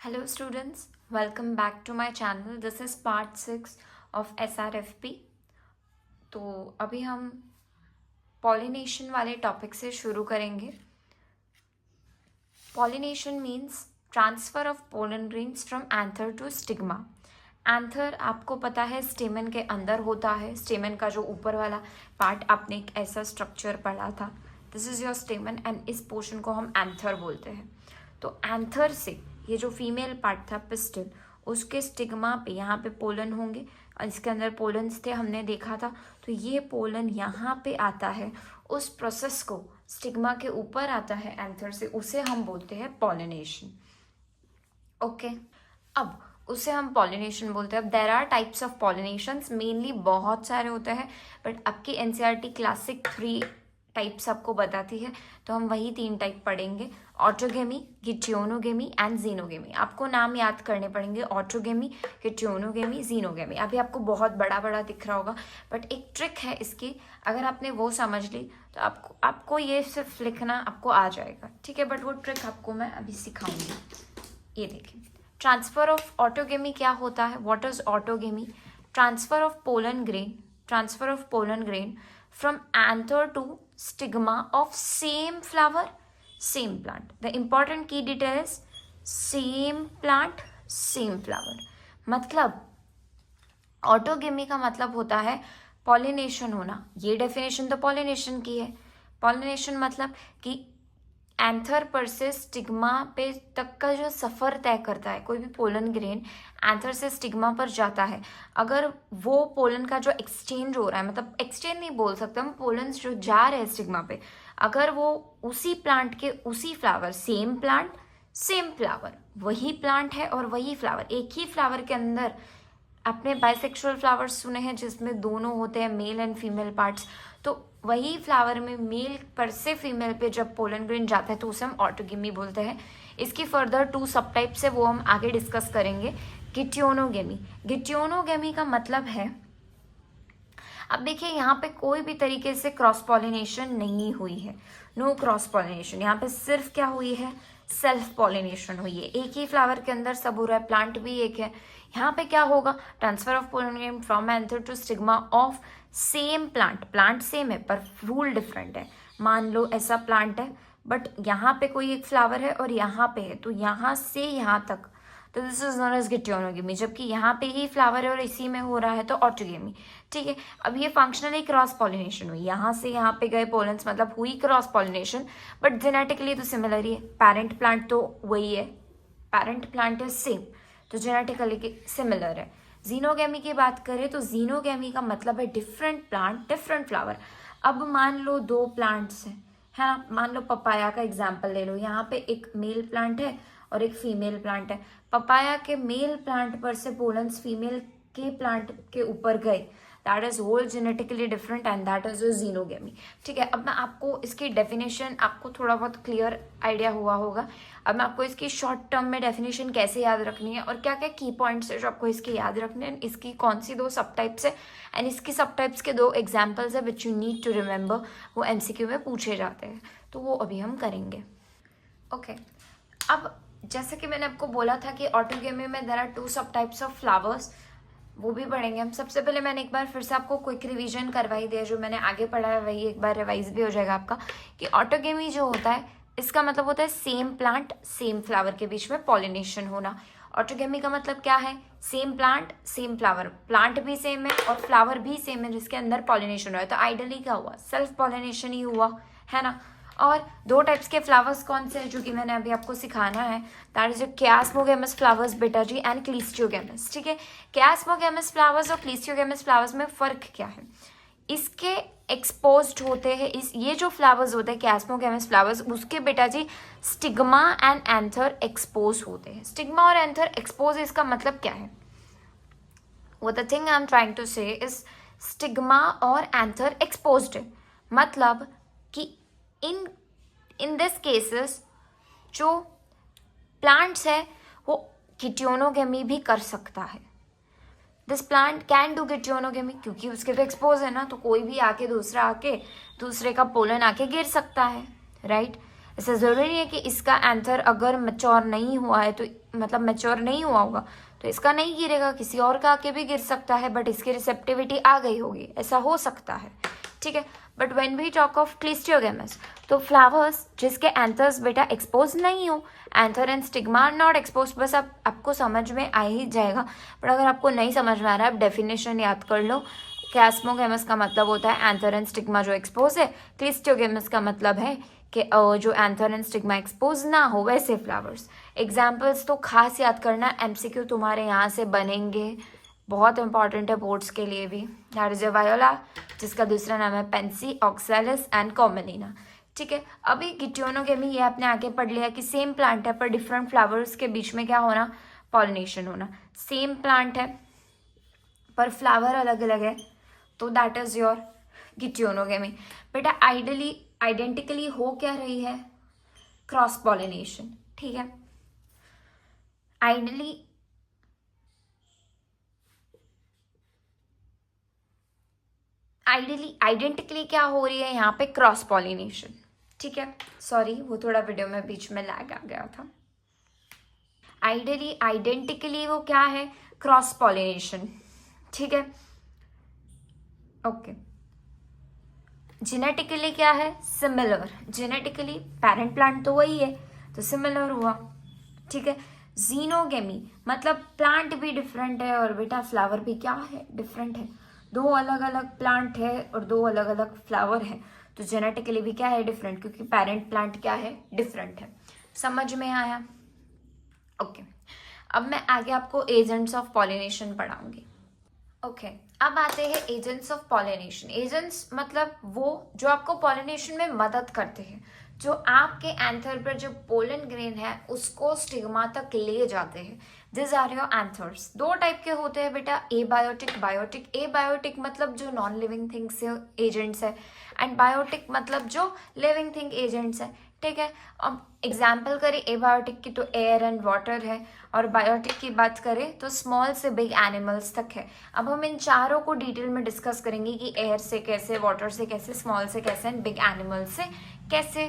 Hello students, welcome back to my channel. This is part 6 of SRFP. तो अभी हम pollination वाले topic से शुरू करेंगे. Pollination means transfer of pollen grains from anther to stigma. Anther आपको पता है स्टेमन के अंदर होता है. स्टेमन का जो ऊपर वाला पार्ट आपने एक ऐसा स्ट्रक्चर पढ़ा था. दिस इज़ योर स्टेमन एंड इस पोर्शन को हम एंथर बोलते हैं. तो एंथर से ये जो फीमेल पार्ट था पिस्टल, उसके स्टिग्मा पे यहाँ पे पोलन होंगे और इसके अंदर पोलन्स थे, हमने देखा था. तो ये पोलन यहाँ पे आता है, उस प्रोसेस को स्टिग्मा के ऊपर आता है एंथर से, उसे हम बोलते हैं पॉलिनेशन. ओके, अब उसे हम पॉलिनेशन बोलते हैं. अब there are types of pollinations, mainly बहुत सारे होते हैं, बट आपकी एनसीईआरटी क्लासिक 3 टाइप्स आपको बताती है, तो हम वही 3 टाइप पढ़ेंगे. Autogamy, geitonogamy and xenogamy. आपको नाम याद करने पड़ेंगे, ऑटोगेमी, गिटियोनोगेमी, जीनोगेमी. अभी आपको बहुत बड़ा बड़ा दिख रहा होगा, बट एक ट्रिक है इसकी, अगर आपने वो समझ ली तो आपको ये सिर्फ लिखना आपको आ जाएगा, ठीक है. बट वो ट्रिक आपको मैं अभी सिखाऊंगी. ये देखिए, ट्रांसफर ऑफ ऑटोगेमी क्या होता है. What is autogamy? Transfer of pollen grain from anther to stigma of same flower, same plant. The important key detail is same plant, same flower. मतलब ऑटोगेमी का मतलब होता है पॉलिनेशन होना. ये डेफिनेशन तो पॉलिनेशन की है. पॉलिनेशन मतलब कि एंथर पर से स्टिग्मा पे तक का जो सफ़र तय करता है, कोई भी पोलन ग्रेन एंथर से स्टिग्मा पर जाता है, अगर वो पोलन का जो एक्सचेंज हो रहा है, मतलब एक्सचेंज नहीं बोल सकते हम, पोलन्स जो जा रहे हैं स्टिग्मा पे, अगर वो उसी प्लांट के उसी flower, same plant same flower, वही प्लांट है और वही फ्लावर, एक ही फ्लावर के अंदर. आपने बाइसेक्सुअल फ्लावर्स सुने हैं जिसमें दोनों होते हैं, मेल एंड फीमेल पार्ट्स. तो वही फ्लावर में मेल पर से फीमेल पे जब पोलन ग्रेन जाता है तो उसे हम ऑटोगेमी बोलते हैं. इसकी फर्दर 2 सब टाइप्स है, वो हम आगे डिस्कस करेंगे. गिटियोनोगेमी का मतलब है, अब देखिए यहाँ पे कोई भी तरीके से क्रॉस पॉलिनेशन नहीं हुई है, नो क्रॉस पॉलिनेशन. यहाँ पे सिर्फ क्या हुई है, सेल्फ पॉलिनेशन हुई है. एक ही फ्लावर के अंदर सब हो रहा है, प्लांट भी एक है. यहाँ पे क्या होगा, transfer of pollen grain from anther to stigma of same plant same है पर फूल डिफरेंट है. मान लो ऐसा प्लांट है, बट यहाँ पे कोई एक फ्लावर है और यहाँ पे है, तो यहाँ से यहाँ तक, तो दिस इज नोन एज गिटियोनोगेमी. जबकि यहाँ पे ही फ्लावर है और इसी में हो रहा है तो ऑटोगेमी, ठीक है. अब ये फंक्शनली क्रॉस पॉलिनेशन हुई, यहाँ से यहाँ पे गए पोलन्स, मतलब हुई क्रॉस पॉलिनेशन, बट जेनेटिकली तो सिमिलर ही है. पेरेंट प्लांट तो वही है, पेरेंट प्लांट इज सेम, तो जेनेटिकली सिमिलर है. जीनोगेमी की बात करें तो जीनोगेमी का मतलब है डिफरेंट प्लांट डिफरेंट फ्लावर. अब मान लो 2 प्लांट्स हैं, है ना. मान लो पपाया का एग्जाम्पल ले लो, यहाँ पे एक मेल प्लांट है और एक फीमेल प्लांट है. पपाया के मेल प्लांट पर से पोलन्स फीमेल के प्लांट के ऊपर गए, that is whole genetically different and that is xenogamy, ठीक है. अब मैं आपको इसकी डेफिनेशन, आपको थोड़ा बहुत क्लियर आइडिया हुआ होगा. अब मैं आपको इसकी शॉर्ट टर्म में डेफिनेशन कैसे याद रखनी है और क्या क्या की पॉइंट्स है जो आपको इसके याद रखने हैं, इसकी कौन सी 2 सब टाइप्स है एंड इसकी सब टाइप्स के 2 एग्जाम्पल्स है which you need to remember. वो MCQ में पूछे जाते हैं, तो वो अभी हम करेंगे. ओके, अब जैसे कि मैंने आपको बोला था कि ऑटोगेमी में देयर आर 2 सब टाइप्स ऑफ फ्लावर्स, वो भी पढ़ेंगे हम. सबसे पहले मैंने एक बार फिर से आपको क्विक रिवीजन करवाई दिया, जो मैंने आगे पढ़ा है वही एक बार रिवाइज भी हो जाएगा आपका. कि ऑटोगेमी जो होता है, इसका मतलब होता है सेम प्लांट सेम फ्लावर के बीच में पॉलिनेशन होना. ऑटोगेमी का मतलब क्या है, same plant same flower, plant भी सेम है और फ्लावर भी सेम है जिसके अंदर पॉलिनेशन हुआ है. तो आइडियली क्या हुआ, सेल्फ पॉलिनेशन ही हुआ, है ना. और 2 टाइप्स के फ्लावर्स कौन से हैं जो कि मैंने अभी आपको सिखाना है, दैट इज क्यास्मोगेमस फ्लावर्स बेटा जी एंड क्लीस्टियोगेमस, ठीक है. क्यास्मोगेमस फ्लावर्स और क्लीस्टियोगेमस फ्लावर्स में फ़र्क क्या है, इसके एक्सपोज्ड होते हैं, ये जो फ्लावर्स होते हैं क्यास्मोगेमस फ्लावर्स, उसके बेटा जी स्टिग्मा एंड एंथर एक्सपोज होते हैं. स्टिग्मा और एंथर एक्सपोज, इसका मतलब क्या है, वो the thing I am trying to say is stigma और एंथर एक्सपोज्ड है, मतलब कि इन दिस केसेस जो प्लांट्स है वो गिटियोनोगेमी भी कर सकता है. This plant can do geitonogamy क्योंकि उसके तो एक्सपोज है ना, तो कोई भी आके दूसरे का पोलन आके गिर सकता है, राइट. ऐसा ज़रूरी है कि इसका एंथर अगर मैच्योर नहीं हुआ है तो मतलब मैच्योर नहीं हुआ होगा तो इसका नहीं गिरेगा, किसी और का आके भी गिर सकता है, बट इसकी रिसेप्टिविटी आ गई होगी, ऐसा हो सकता है, ठीक है। But when we talk of cleistogamous, तो फ्लावर्स जिसके एंथर्स बेटा एक्सपोज नहीं हो, anther and stigma are not expose, बस आपको समझ में आ ही जाएगा। बट अगर आपको नहीं समझ में आ रहा है, आप डेफिनेशन याद कर लो। कैस्मोगेमस का मतलब होता है एंथर एंड स्टिग्मा जो एक्सपोज है, क्लिस्टियोगेमस का मतलब है कि जो एंथर एंड स्टिग्मा एक्सपोज ना हो वैसे फ्लावर्स। एग्जाम्पल्स तो खास याद करना, एमसीक्यू तुम्हारे यहाँ से बनेंगे, बहुत इंपॉर्टेंट है बोर्ड्स के लिए भी। नार्जिया वायोला, जिसका दूसरा नाम है पेंसी, ऑक्सैलिस एंड कॉमेलिना, ठीक है। अभी गिटियोनोगेमी ये आपने आगे पढ़ लिया कि सेम प्लांट है पर डिफरेंट फ्लावर्स के बीच में क्या होना, पॉलिनेशन होना। सेम प्लांट है पर फ्लावर अलग अलग है, तो दैट इज योर गिटियोनोगेमी। बेटा आइडेंटिकली हो क्या रही है, क्रॉस पॉलिनेशन, ठीक है। आइडेंटिकली क्या हो रही है यहाँ पे, क्रॉस पॉलिनेशन, ठीक है। सॉरी वो थोड़ा वीडियो में बीच में लैग आ गया था। आइडेंटिकली वो क्या है, क्रॉस पॉलिनेशन, ठीक है, ओके। जेनेटिकली क्या है, सिमिलर, जेनेटिकली पेरेंट प्लांट तो वही है तो सिमिलर हुआ, ठीक है। जीनोगेमी मतलब प्लांट भी डिफरेंट है और बेटा फ्लावर भी क्या है, डिफरेंट है। दो अलग अलग प्लांट है और दो अलग अलग फ्लावर है, तो जेनेटिकली भी क्या है, डिफरेंट, क्योंकि पेरेंट प्लांट क्या है, डिफरेंट है। समझ में आया, ओके। अब मैं आगे आपको एजेंट्स ऑफ पॉलिनेशन पढ़ाऊंगी, ओके। अब आते हैं एजेंट्स ऑफ पॉलिनेशन। एजेंट्स मतलब वो जो आपको पॉलिनेशन में मदद करते हैं, जो आपके एंथर पर जो पोलन ग्रेन है उसको स्टिग्मा तक ले जाते हैं। This are your anthers. दो टाइप के होते हैं बेटा, एबायोटिक, बायोटिक। एबायोटिक मतलब जो नॉन लिविंग थिंग्स एजेंट्स है, एंड बायोटिक मतलब जो लिविंग थिंग एजेंट्स है, ठीक है। अब एग्जाम्पल करें एबायोटिक की तो एयर एंड वाटर है, और बायोटिक की बात करें तो स्मॉल से बिग एनिमल्स तक है। अब हम इन चारों को डिटेल में डिस्कस करेंगे कि एयर से कैसे, वाटर से कैसे, स्मॉल से कैसे एंड बिग एनिमल से कैसे